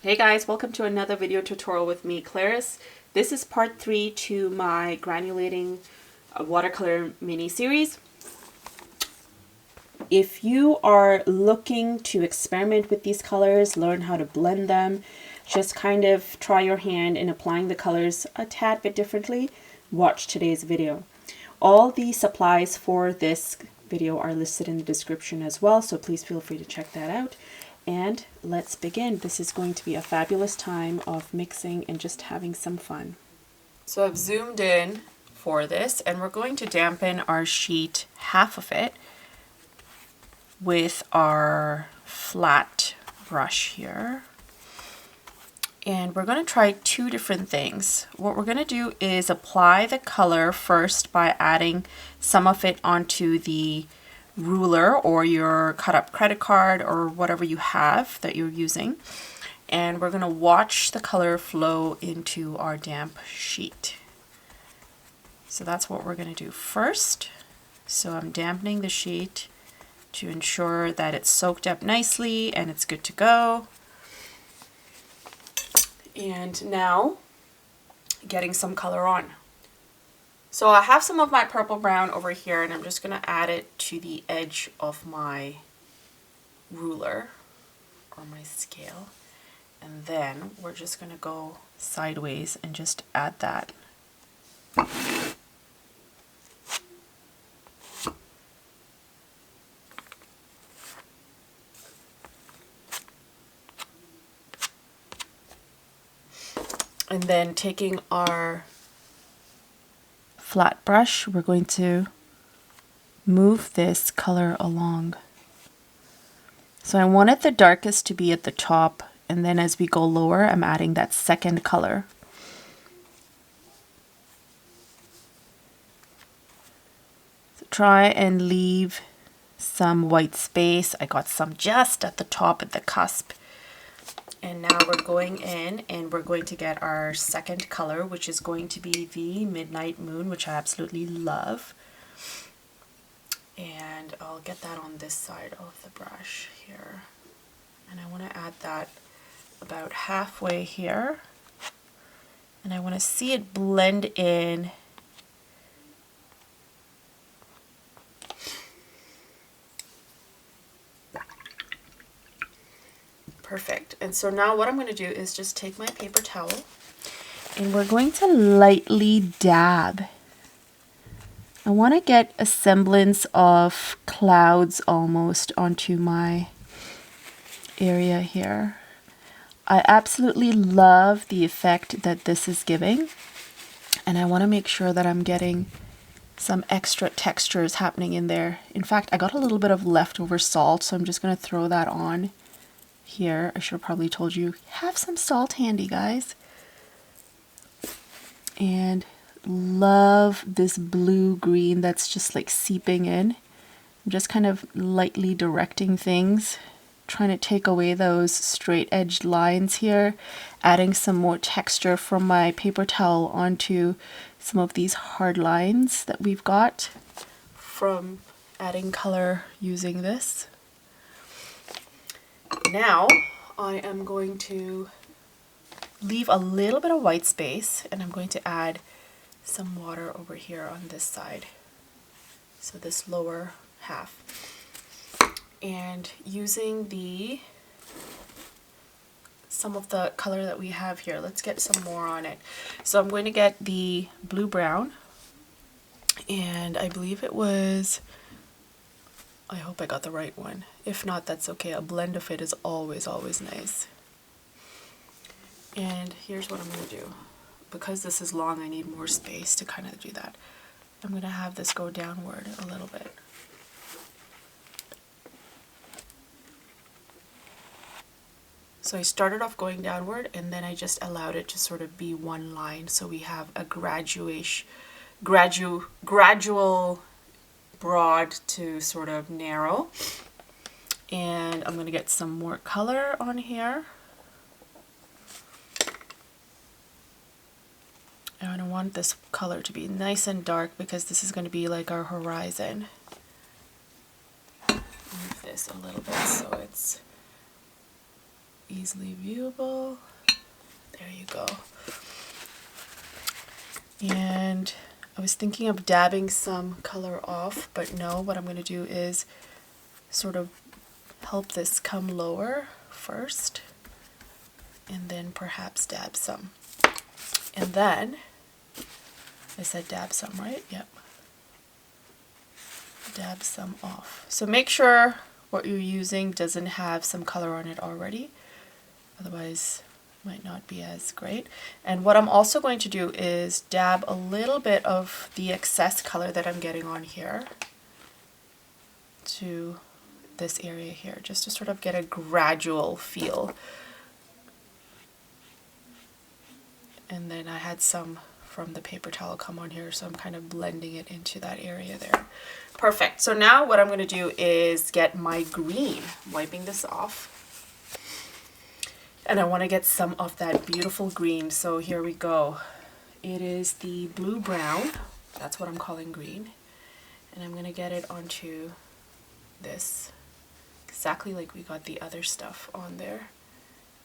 Hey guys, welcome to another video tutorial with me, Claris. This is part 3 to my granulating watercolor mini series. If you are looking to experiment with these colors, learn how to blend them, just kind of try your hand in applying the colors a tad bit differently, watch today's video. All the supplies for this video are listed in the description as well, so please feel free to check that out. And let's begin. This is going to be a fabulous time of mixing and just having some fun. So I've zoomed in for this, and we're going to dampen our sheet, half of it, with our flat brush here. And we're going to try two different things. What we're going to do is apply the color first by adding some of it onto the ruler or your cut up credit card or whatever you have that you're using, and we're going to watch the color flow into our damp sheet. So that's what we're going to do first. So I'm dampening the sheet to ensure that it's soaked up nicely and it's good to go. And now getting some color on. So I have some of my purple brown over here, and I'm just going to add it to the edge of my ruler or my scale. And then we're just going to go sideways and just add that. And then taking our flat brush, we're going to move this color along. So I wanted the darkest to be at the top, and then as we go lower, I'm adding that second color. So try and leave some white space. I got some just at the top at the cusp. And now we're going in and we're going to get our second color, which is going to be the Midnight Moon, which I absolutely love. And I'll get that on this side of the brush here. And I want to add that about halfway here. And I want to see it blend in . Perfect. And so now what I'm going to do is just take my paper towel and we're going to lightly dab. I want to get a semblance of clouds almost onto my area here. I absolutely love the effect that this is giving, and I want to make sure that I'm getting some extra textures happening in there. In fact, I got a little bit of leftover salt, so I'm just going to throw that on here. I should have probably told you, have some salt handy, guys. And love this blue-green that's just like seeping in. I'm just kind of lightly directing things, trying to take away those straight-edged lines here, adding some more texture from my paper towel onto some of these hard lines that we've got from adding color using this. Now I am going to leave a little bit of white space, and I'm going to add some water over here on this side, so this lower half. And using some of the color that we have here, let's get some more on it. So I'm going to get the blue-brown, and I believe it was, I hope I got the right one. If not, that's okay. A blend of it is always, always nice. And here's what I'm going to do. Because this is long, I need more space to kind of do that. I'm going to have this go downward a little bit. So I started off going downward, and then I just allowed it to sort of be one line. So we have a gradual broad to sort of narrow. And I'm going to get some more color on here. And I want this color to be nice and dark because this is going to be like our horizon. Move this a little bit so it's easily viewable. There you go. And I was thinking of dabbing some color off, but no, what I'm going to do is sort of help this come lower first, and then perhaps dab some. And then, I said dab some, right? Yep. Dab some off. So make sure what you're using doesn't have some color on it already, otherwise it might not be as great. And what I'm also going to do is dab a little bit of the excess color that I'm getting on here to this area here, just to sort of get a gradual feel. And then I had some from the paper towel come on here, so I'm kind of blending it into that area there. Perfect. So now what I'm going to do is get my green, wiping this off. And I want to get some of that beautiful green. So here we go. It is the blue brown. That's what I'm calling green. And I'm going to get it onto this, exactly like we got the other stuff on there,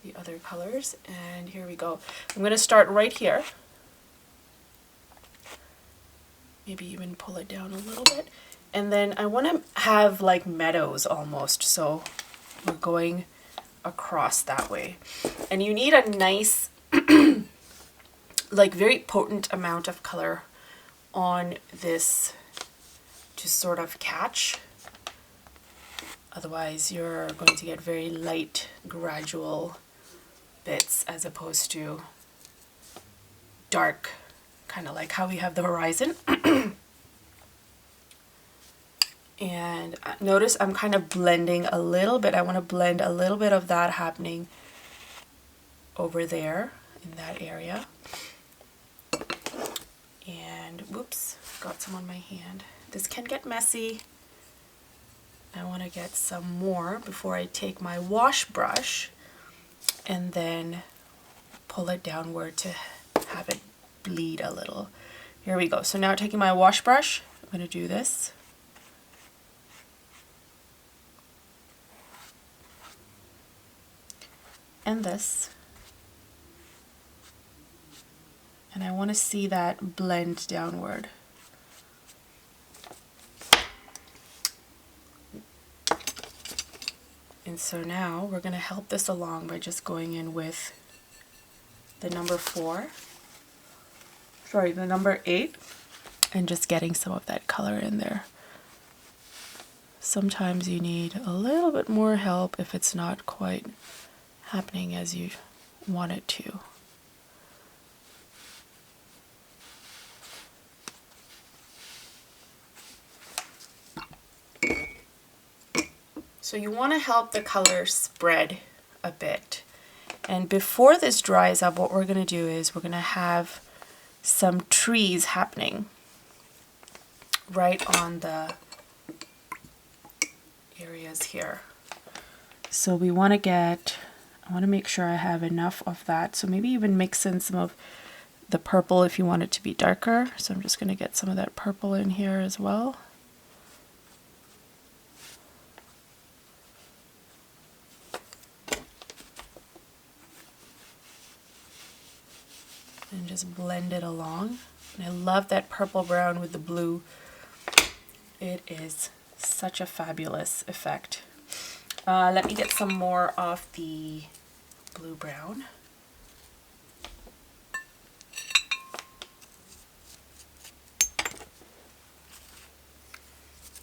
the other colors. And here we go. I'm going to start right here. Maybe even pull it down a little bit. And then I want to have like meadows almost. So we're going across that way. And you need a nice, like very potent amount of color on this to sort of catch. Otherwise you're going to get very light, gradual bits as opposed to dark, kind of like how we have the horizon. And notice I'm kind of blending a little bit. I want to blend a little bit of that happening over there in that area. And whoops, got some on my hand. This can get messy. I want to get some more before I take my wash brush and then pull it downward to have it bleed a little. Here we go. So now taking my wash brush, I'm going to do this. And this. And I want to see that blend downward. And so now we're going to help this along by just going in with the number 8, and just getting some of that color in there. Sometimes you need a little bit more help if it's not quite happening as you want it to. So you want to help the color spread a bit. And before this dries up, what we're going to do is we're going to have some trees happening right on the areas here. So we want to get, I want to make sure I have enough of that. So maybe even mix in some of the purple if you want it to be darker. So I'm just going to get some of that purple in here as well. And just blend it along. And I love that purple brown with the blue. It is such a fabulous effect. Let me get some more of the blue brown.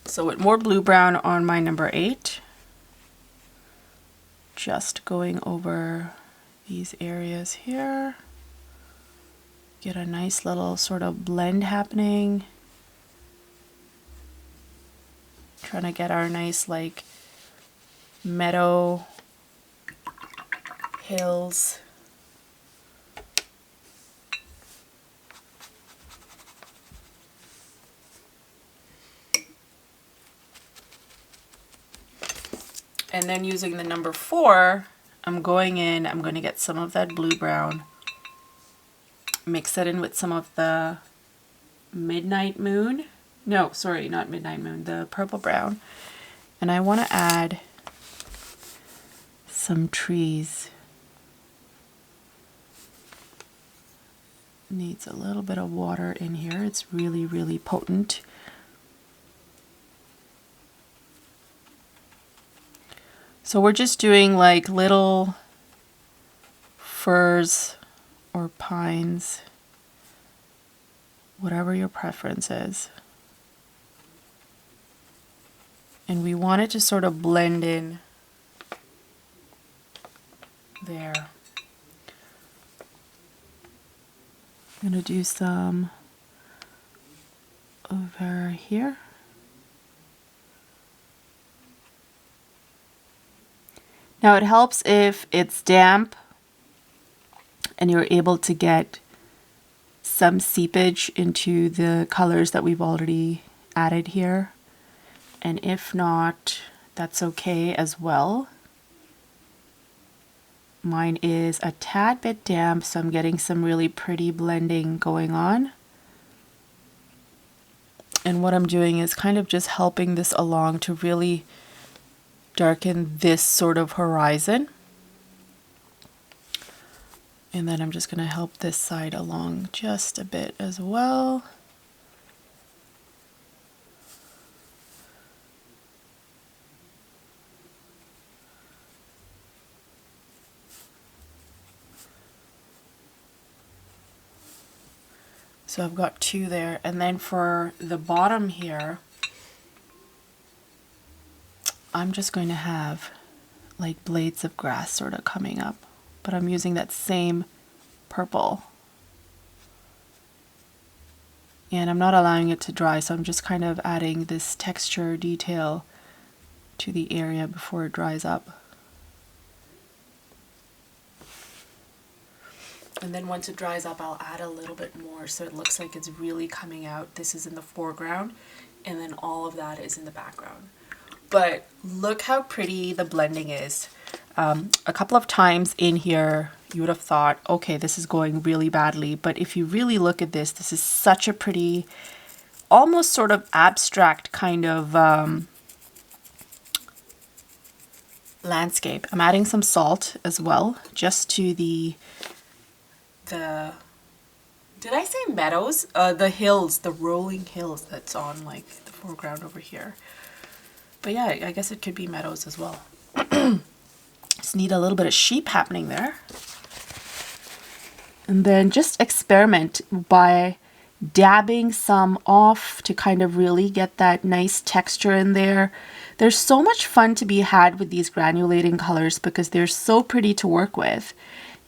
So with more blue brown on my number 8, just going over these areas here. Get a nice little sort of blend happening. Trying to get our nice like meadow hills. And then using the number 4, I'm going in, I'm going to get some of that blue brown. Mix it in with some of the midnight moon. No, sorry, not midnight moon, the purple brown. And I want to add some trees. Needs a little bit of water in here. It's really, really potent. So we're just doing like little firs or pines, whatever your preference is. And we want it to sort of blend in there. I'm going to do some over here. Now it helps if it's damp and you're able to get some seepage into the colors that we've already added here. And if not, that's okay as well. Mine is a tad bit damp, so I'm getting some really pretty blending going on. And what I'm doing is kind of just helping this along to really darken this sort of horizon. And then I'm just going to help this side along just a bit as well. So I've got two there, and then for the bottom here, I'm just going to have like blades of grass sort of coming up, but I'm using that same purple. And I'm not allowing it to dry, so I'm just kind of adding this texture detail to the area before it dries up. And then once it dries up, I'll add a little bit more so it looks like it's really coming out. This is in the foreground, and then all of that is in the background. But look how pretty the blending is. A couple of times in here, you would have thought, okay, this is going really badly. But if you really look at this, this is such a pretty, almost sort of abstract kind of landscape. I'm adding some salt as well, just to the did I say meadows? The hills, the rolling hills that's on like the foreground over here. But yeah, I guess it could be meadows as well. Just need a little bit of sheep happening there. And then just experiment by dabbing some off to kind of really get that nice texture in there. There's so much fun to be had with these granulating colors because they're so pretty to work with.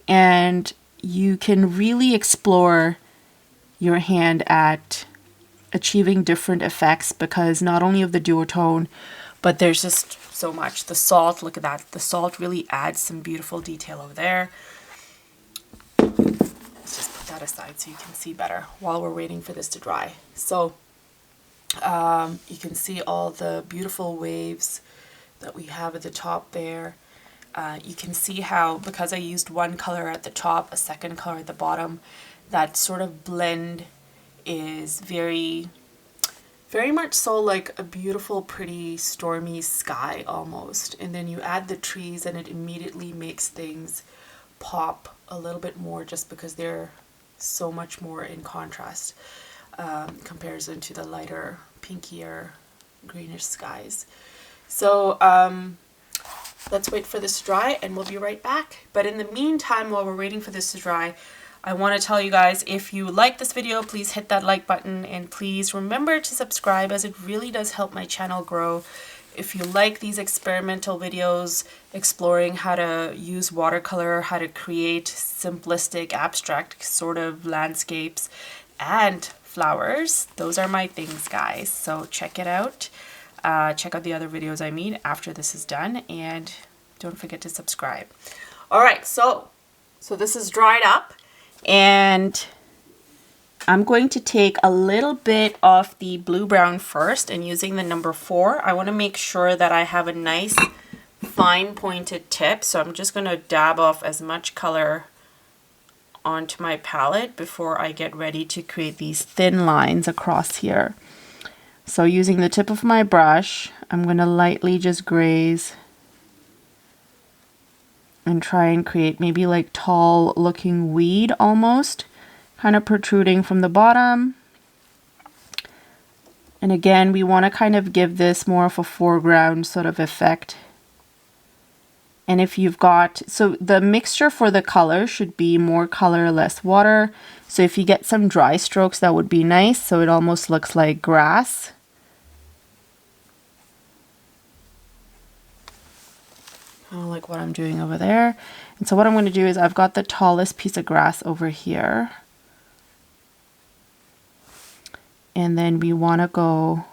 And you can really explore your hand at achieving different effects because not only of the duotone, but there's just so much. The salt, look at that. The salt really adds some beautiful detail over there. Let's just put that aside so you can see better while we're waiting for this to dry. So you can see all the beautiful waves that we have at the top there. You can see how, because I used one color at the top, a second color at the bottom, that sort of blend is very much so like a beautiful, pretty, stormy sky almost. And then you add the trees and it immediately makes things pop a little bit more just because they're so much more in contrast comparison to the lighter, pinkier, greenish skies. So, let's wait for this to dry and we'll be right back. But in the meantime, while we're waiting for this to dry, I want to tell you guys, if you like this video, please hit that like button and please remember to subscribe as it really does help my channel grow. If you like these experimental videos exploring how to use watercolor, how to create simplistic, abstract sort of landscapes and flowers, those are my things, guys. So check it out. Check out the other videos I made after this is done, and don't forget to subscribe. All right, so this is dried up, and I'm going to take a little bit of the blue brown first, and using the number 4, I want to make sure that I have a nice fine pointed tip. So I'm just going to dab off as much color onto my palette before I get ready to create these thin lines across here. So using the tip of my brush, I'm going to lightly just graze and try and create maybe like tall looking weed almost, kind of protruding from the bottom. And again, we want to kind of give this more of a foreground sort of effect. And if you've got, so the mixture for the color should be more color, less water. So if you get some dry strokes, that would be nice. So it almost looks like grass. Kind of like what I'm doing over there. And so what I'm going to do is I've got the tallest piece of grass over here. And then we want to go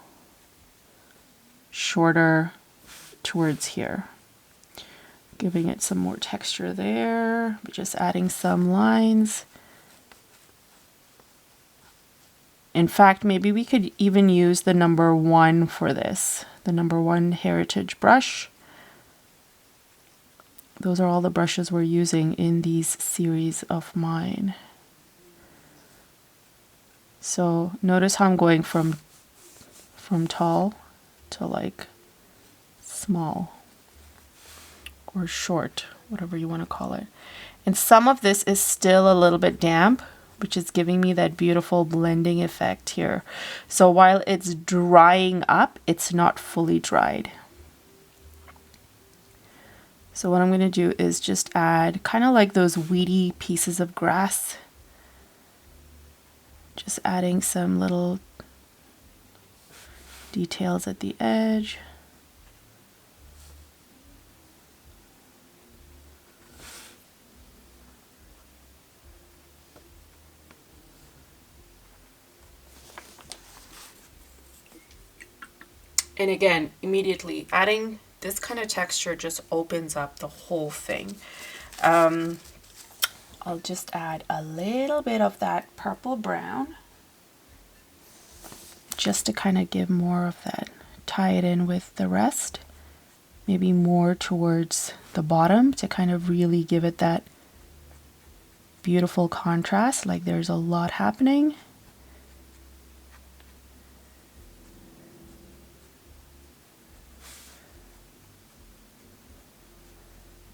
shorter towards here. Giving it some more texture there, just adding some lines. In fact, maybe we could even use the number 1 for this, the number 1 heritage brush. Those are all the brushes we're using in these series of mine. So notice how I'm going from tall to like small. Or short, whatever you want to call it. And some of this is still a little bit damp, which is giving me that beautiful blending effect here. So while it's drying up, it's not fully dried. So what I'm going to do is just add kind of like those weedy pieces of grass. Just adding some little details at the edge. And again, immediately adding this kind of texture just opens up the whole thing. I'll just add a little bit of that purple brown just to kind of give more of that, tie it in with the rest. Maybe more towards the bottom to kind of really give it that beautiful contrast, like there's a lot happening.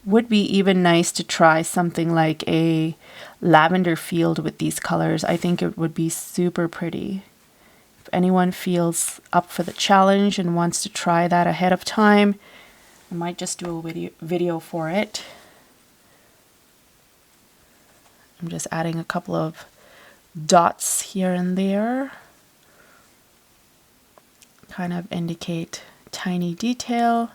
Would be even nice to try something like a lavender field with these colors. I think it would be super pretty. If anyone feels up for the challenge and wants to try that ahead of time, I might just do a video for it. I'm just adding a couple of dots here and there. Kind of indicate tiny detail.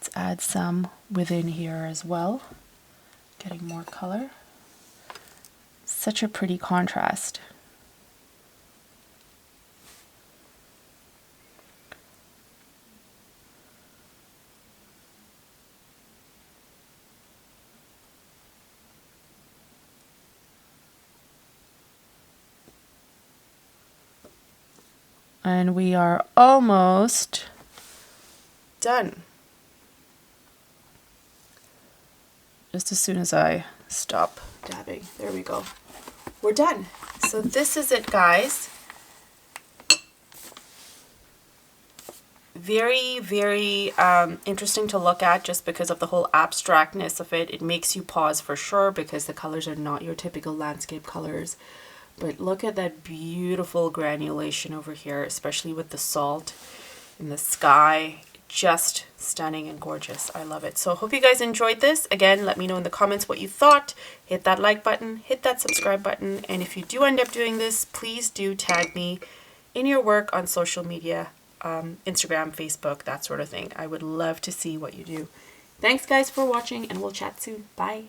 Let's add some within here as well, getting more color. Such a pretty contrast. And we are almost done. Just as soon as I stop dabbing. There we go. We're done. So this is it, guys. Very, very interesting to look at just because of the whole abstractness of it. It makes you pause for sure because the colors are not your typical landscape colors. But look at that beautiful granulation over here, especially with the salt in the sky. Just stunning and gorgeous. I love it. So I hope you guys enjoyed this. Again, let me know in the comments what you thought. Hit that like button, hit that subscribe button, and if you do end up doing this, please do tag me in your work on social media, Instagram, Facebook, that sort of thing. I would love to see what you do. Thanks guys for watching, and we'll chat soon. Bye.